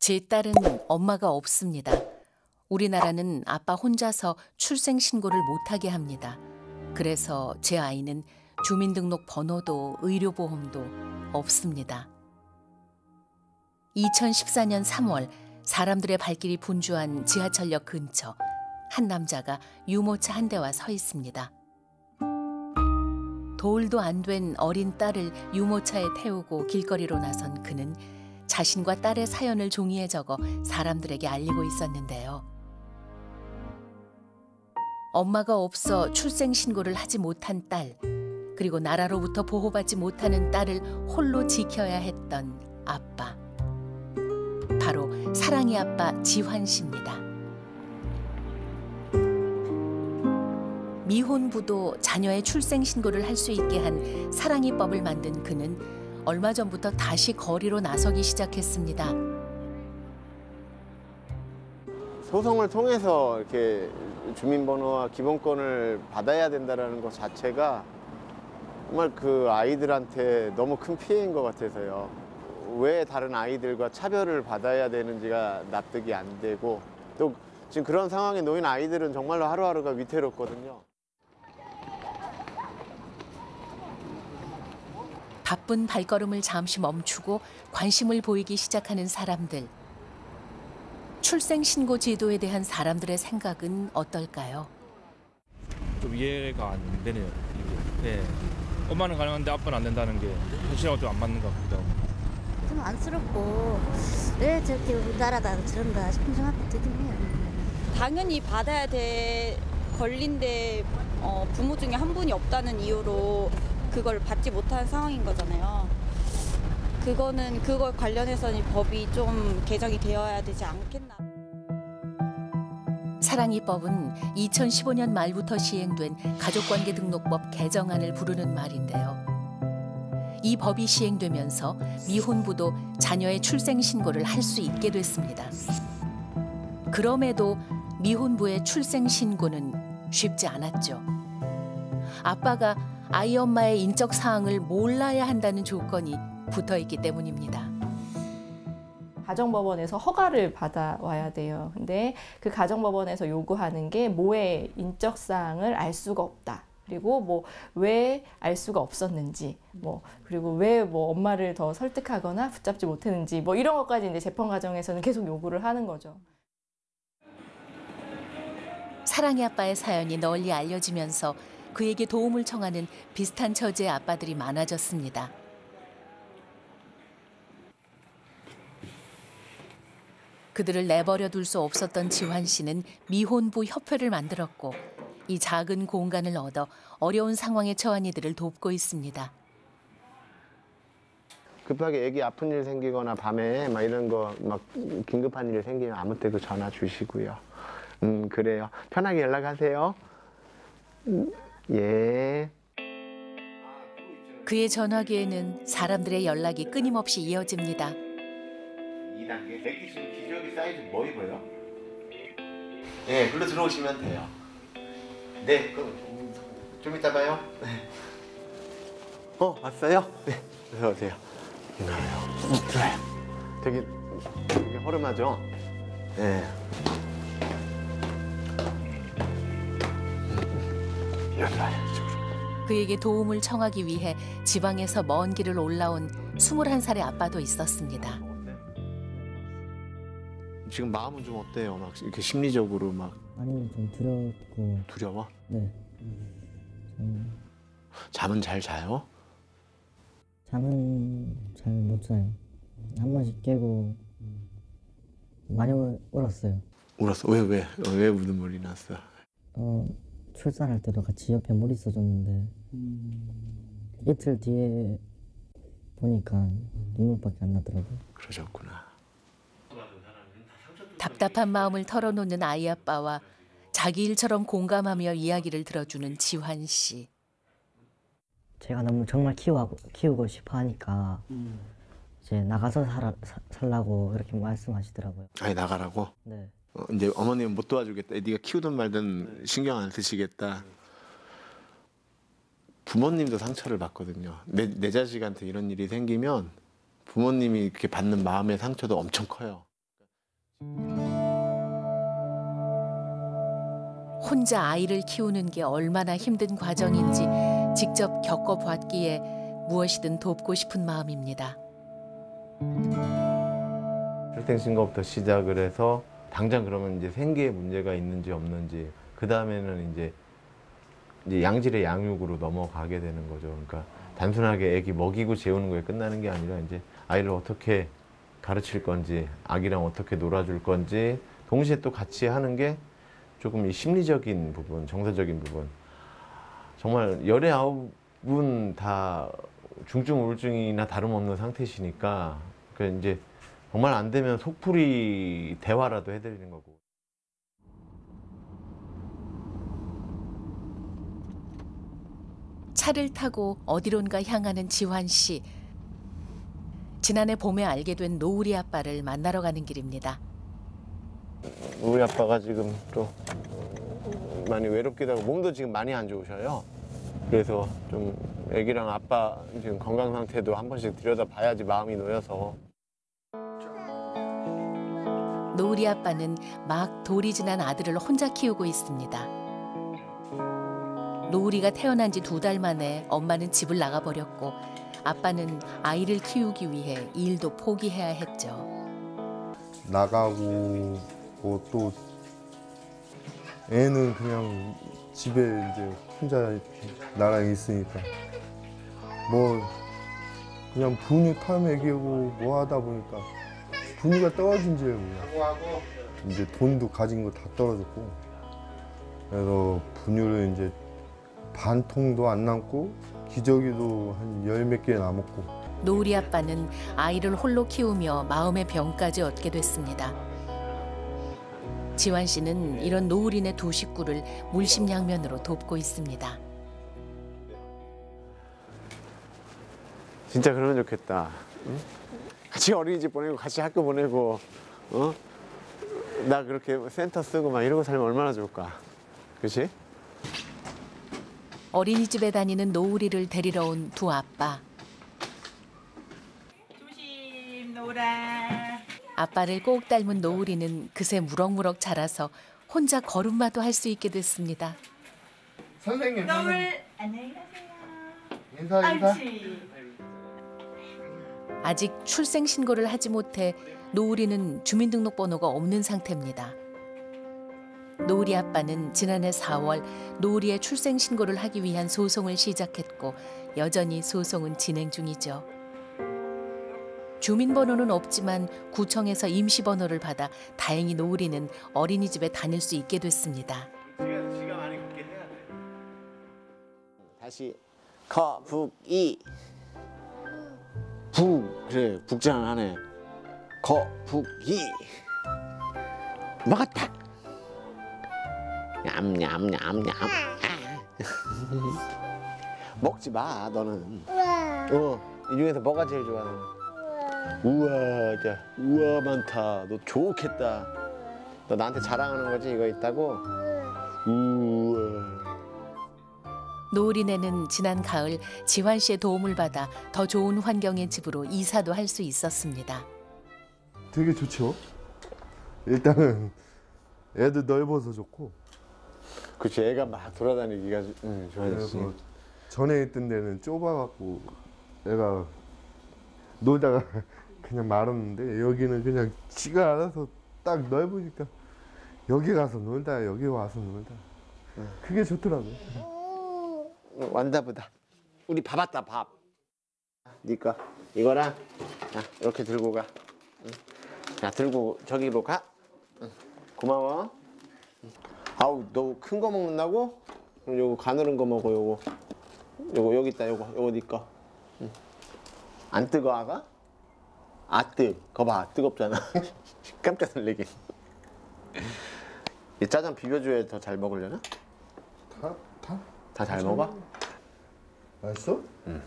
제 딸은 엄마가 없습니다. 우리나라는 아빠 혼자서 출생신고를 못하게 합니다. 그래서 제 아이는 주민등록 번호도 의료보험도 없습니다. 2014년 3월 사람들의 발길이 분주한 지하철역 근처 한 남자가 유모차 한 대와 서 있습니다. 돌도 안 된 어린 딸을 유모차에 태우고 길거리로 나선 그는 자신과 딸의 사연을 종이에 적어 사람들에게 알리고 있었는데요. 엄마가 없어 출생신고를 하지 못한 딸, 그리고 나라로부터 보호받지 못하는 딸을 홀로 지켜야 했던 아빠. 바로 사랑이 아빠 지환 씨입니다. 미혼부도 자녀의 출생신고를 할 수 있게 한 사랑이법을 만든 그는 얼마 전부터 다시 거리로 나서기 시작했습니다. 소송을 통해서 이렇게 주민번호와 기본권을 받아야 된다는 것 자체가 정말 그 아이들한테 너무 큰 피해인 것 같아서요. 왜 다른 아이들과 차별을 받아야 되는지가 납득이 안 되고, 또 지금 그런 상황에 놓인 아이들은 정말로 하루하루가 위태롭거든요. 바쁜 발걸음을 잠시 멈추고 관심을 보이기 시작하는 사람들. 출생신고 제도에 대한 사람들의 생각은 어떨까요? 좀 이해가 안 되네요. 네. 엄마는 가능한데 아빠는 안 된다는 게 현실하고 좀 안 맞는 것 같기도 하고. 좀 안쓰럽고 왜 저렇게 우리나라가 저런가 싶은 생각도 들긴 해요. 당연히 받아야 돼. 걸린데 부모 중에 한 분이 없다는 이유로 그걸 받지 못한 상황인 거잖아요. 그걸 관련해서는 법이 좀 개정이 되어야 되지 않겠나. 사랑이법은 2015년 말부터 시행된 가족관계등록법 개정안을 부르는 말인데요. 이 법이 시행되면서 미혼부도 자녀의 출생신고를 할 수 있게 됐습니다. 그럼에도 미혼부의 출생신고는 쉽지 않았죠. 아빠가 아이 엄마의 인적 사항을 몰라야 한다는 조건이 붙어있기 때문입니다. 가정법원에서 허가를 받아와야 돼요. 근데 그 가정법원에서 요구하는 게 모의 인적 사항을 알 수가 없다. 그리고 뭐 왜 알 수가 없었는지, 그리고 왜 엄마를 더 설득하거나 붙잡지 못했는지, 이런 것까지 이제 재판 과정에서는 계속 요구를 하는 거죠. 사랑의 아빠의 사연이 널리 알려지면서 그에게 도움을 청하는 비슷한 처지의 아빠들이 많아졌습니다. 그들을 내버려 둘 수 없었던 지환 씨는 미혼부 협회를 만들었고 이 작은 공간을 얻어 어려운 상황에 처한 이들을 돕고 있습니다. 급하게 애기 아픈 일 생기거나 밤에 이런 거 긴급한 일 생기면 아무 때도 전화 주시고요. 그래요. 편하게 연락하세요. 예. 그의 전화기에는 사람들의 연락이 끊임없이 이어집니다. 2단계. 애기 지금 기저귀 사이즈 뭐 입어요? 네, 글로 들어오시면 돼요. 네, 그럼 좀 이따 봐요. 네. 왔어요? 네, 어서 오세요. 들어요. 되게 허름하죠? 네. 그에게 도움을 청하기 위해 지방에서 먼 길을 올라온 21살의 아빠도 있었습니다. 지금 마음은 좀 어때요? 이렇게 심리적으로 아니, 좀 두렵고. 두려워? 네. 잠은 잘 자요? 잠은 잘 못 자요. 한 번씩 깨고 많이 울었어요. 울었어? 왜 우는물이 났어? 출산할 때도 같이 옆에 물 있어줬는데 이틀 뒤에 보니까 눈물밖에 안 나더라고요. 그러셨구나. 답답한 마음을 털어놓는 아이 아빠와 자기 일처럼 공감하며 이야기를 들어주는 지환 씨. 제가 너무 정말 키우고 싶어 하니까 이제 나가서 살라고 이렇게 말씀하시더라고요. 아니, 나가라고? 네. 이제 어머님은 못 도와주겠다. 네가 키우든 말든 신경 안 쓰시겠다. 부모님도 상처를 받거든요. 내 자식한테 이런 일이 생기면 부모님이 이렇게 받는 마음의 상처도 엄청 커요. 혼자 아이를 키우는 게 얼마나 힘든 과정인지 직접 겪어봤기에 무엇이든 돕고 싶은 마음입니다. 출생 신고부터 시작을 해서 당장 그러면 이제 생계에 문제가 있는지 없는지, 그 다음에는 이제 양질의 양육으로 넘어가게 되는 거죠. 그러니까 단순하게 애기 먹이고 재우는 거에 끝나는 게 아니라 이제 아이를 어떻게 가르칠 건지, 아기랑 어떻게 놀아줄 건지 동시에 또 같이 하는 게 조금 이 심리적인 부분, 정서적인 부분. 정말 19분 다 중증 우울증이나 다름없는 상태시니까 그 이제 정말 안 되면 속풀이 대화라도 해드리는 거고. 차를 타고 어디론가 향하는 지환 씨. 지난해 봄에 알게 된 노을이 아빠를 만나러 가는 길입니다. 우리 아빠가 지금 또 많이 외롭기도 하고 몸도 지금 많이 안 좋으셔요. 그래서 좀 애기랑 아빠 지금 건강 상태도 한 번씩 들여다봐야지 마음이 놓여서. 노을이 아빠는 막 돌이 지난 아들을 혼자 키우고 있습니다. 노을이가 태어난 지 2달 만에 엄마는 집을 나가버렸고 아빠는 아이를 키우기 위해 일도 포기해야 했죠. 나가고 뭐 또 애는 그냥 집에 이제 혼자 나랑 있으니까 뭐 그냥 분유 타 먹이고 뭐 하다 보니까 분유가 떨어진 지예요. 이제 돈도 가진 거 다 떨어졌고 그래서 분유를 이제 반 통도 안 남고 기저귀도 한 10몇 개 남았고. 노을이 아빠는 아이를 홀로 키우며 마음의 병까지 얻게 됐습니다. 지환 씨는 이런 노을이네 두 식구를 물심양면으로 돕고 있습니다. 진짜 그러면 좋겠다. 응? 같이 어린이집 보내고 같이 학교 보내고, 어? 나 그렇게 센터 쓰고 막 이러고 살면 얼마나 좋을까. 그렇지? 어린이집에 다니는 노을이를 데리러 온 두 아빠. 조심 놀아. 아빠를 꼭 닮은 노을이는 그새 무럭무럭 자라서 혼자 걸음마도 할 수 있게 됐습니다. 선생님. 노을 안녕히 가세요. 인사. 옳지. 아직 출생 신고를 하지 못해 노을이는 주민등록번호가 없는 상태입니다. 노을이 아빠는 지난해 4월 노을이의 출생 신고를 하기 위한 소송을 시작했고 여전히 소송은 진행 중이죠. 주민번호는 없지만 구청에서 임시번호를 받아 다행히 노을이는 어린이집에 다닐 수 있게 됐습니다. 지가 많이 걷게 해야 돼. 다시 거, 북, 이. 북, 그래, 북장 하네. 거, 북, 이. 먹었다. 냠냠냠냠. 먹지 마, 너는. 이 중에서 뭐가 제일 좋아, 너는? 우와, 자, 우와 많다. 너 좋겠다. 너 나한테 자랑하는 거지? 이거 있다고? 우와. 노을이네는 지난 가을 지환 씨의 도움을 받아 더 좋은 환경의 집으로 이사도 할 수 있었습니다. 되게 좋죠. 일단은 애도 넓어서 좋고. 그치, 애가 막 돌아다니기가 좋아졌지. 그래서 전에 있던 데는 좁아갖고 애가 놀다가 그냥 말았는데 여기는 그냥 지가 알아서 딱 넓으니까 여기 가서 놀다 여기 와서 놀다 그게 좋더라고요. 완다보다. 우리 밥 왔다, 밥. 니꺼 이거랑 자, 이렇게 들고 가. 자, 들고 저기로 가. 고마워. 아우, 너 큰 거 먹는다고? 그럼 요거 가늘은 거 먹어. 요거 여기 있다. 요거 니꺼. 안 뜨거, 아가? 거봐, 뜨겁잖아. 깜짝 놀래긴. 이 짜장 비벼줘야 더 잘 먹으려나? 다 잘 먹어? 맛있어? 응.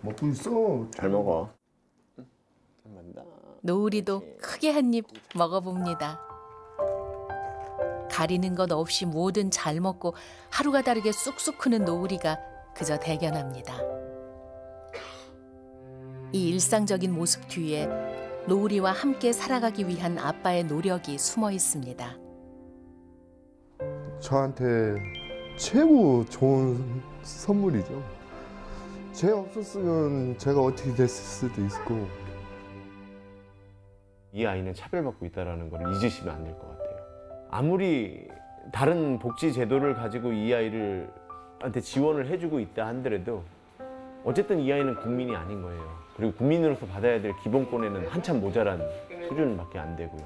먹고 있어. 잘 먹어. 잘 먹는다. 노을이도 크게 한 입 먹어봅니다. 가리는 것 없이 뭐든 잘 먹고 하루가 다르게 쑥쑥 크는 노을이가 그저 대견합니다. 이 일상적인 모습 뒤에 노을이와 함께 살아가기 위한 아빠의 노력이 숨어 있습니다. 저한테 최고 좋은 선물이죠. 쟤 없었으면 제가 어떻게 됐을 수도 있고. 이 아이는 차별받고 있다는 걸 잊으시면 안 될 것 같아요. 아무리 다른 복지 제도를 가지고 이 아이한테 지원을 해주고 있다 한더라도 어쨌든 이 아이는 국민이 아닌 거예요. 그리고 국민으로서 받아야 될 기본권에는 한참 모자란 수준밖에 안 되고요.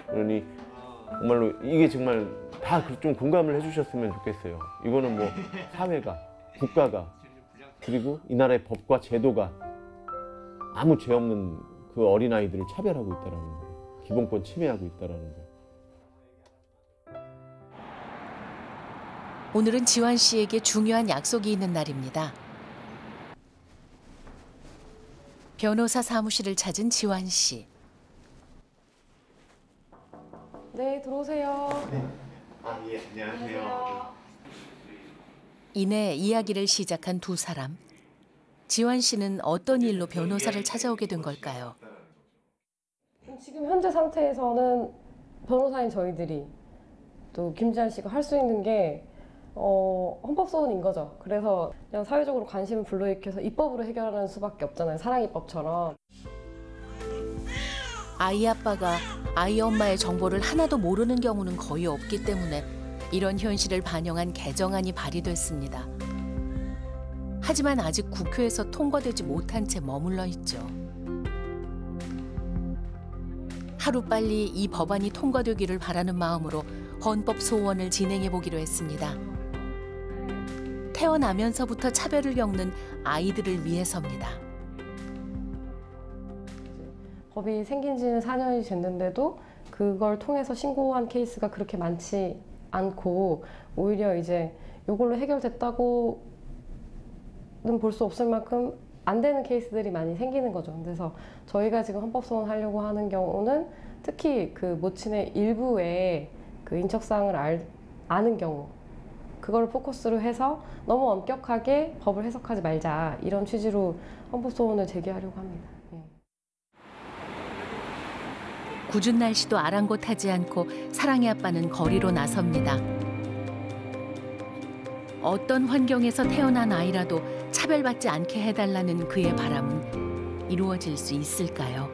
그러니 정말로 이게 정말 다 좀 공감을 해주셨으면 좋겠어요. 이거는 뭐 사회가, 국가가, 그리고 이 나라의 법과 제도가 아무 죄 없는 그 어린아이들을 차별하고 있다는 거예요. 기본권 침해하고 있다는 거예요. 오늘은 지환 씨에게 중요한 약속이 있는 날입니다. 변호사 사무실을 찾은 지환 씨. 네, 들어오세요. 예, 안녕하세요. 이내 이야기를 시작한 두 사람. 지환 씨는 어떤 일로 변호사를 찾아오게 된 걸까요? 지금 현재 상태에서는 변호사인 저희들이 또 김지환 씨가 할 수 있는 게 헌법소원인 거죠. 그래서 그냥 사회적으로 관심을 불러일으켜서 입법으로 해결하는 수밖에 없잖아요. 사랑입법처럼. 아이 아빠가 아이 엄마의 정보를 하나도 모르는 경우는 거의 없기 때문에 이런 현실을 반영한 개정안이 발의됐습니다. 하지만 아직 국회에서 통과되지 못한 채 머물러 있죠. 하루빨리 이 법안이 통과되기를 바라는 마음으로 헌법 소원을 진행해 보기로 했습니다. 태어나면서부터 차별을 겪는 아이들을 위해서입니다. 법이 생긴 지는 4년이 됐는데도 그걸 통해서 신고한 케이스가 그렇게 많지 않고 오히려 이제 이걸로 해결됐다고는 볼 수 없을 만큼 안 되는 케이스들이 많이 생기는 거죠. 그래서 저희가 지금 헌법소원 하려고 하는 경우는 특히 그 모친의 일부의 그 인적사항을 아는 경우 그걸 포커스로 해서 너무 엄격하게 법을 해석하지 말자 이런 취지로 헌법소원을 제기하려고 합니다. 궂은 날씨도 아랑곳하지 않고 사랑의 아빠는 거리로 나섭니다. 어떤 환경에서 태어난 아이라도 차별받지 않게 해달라는 그의 바람은 이루어질 수 있을까요?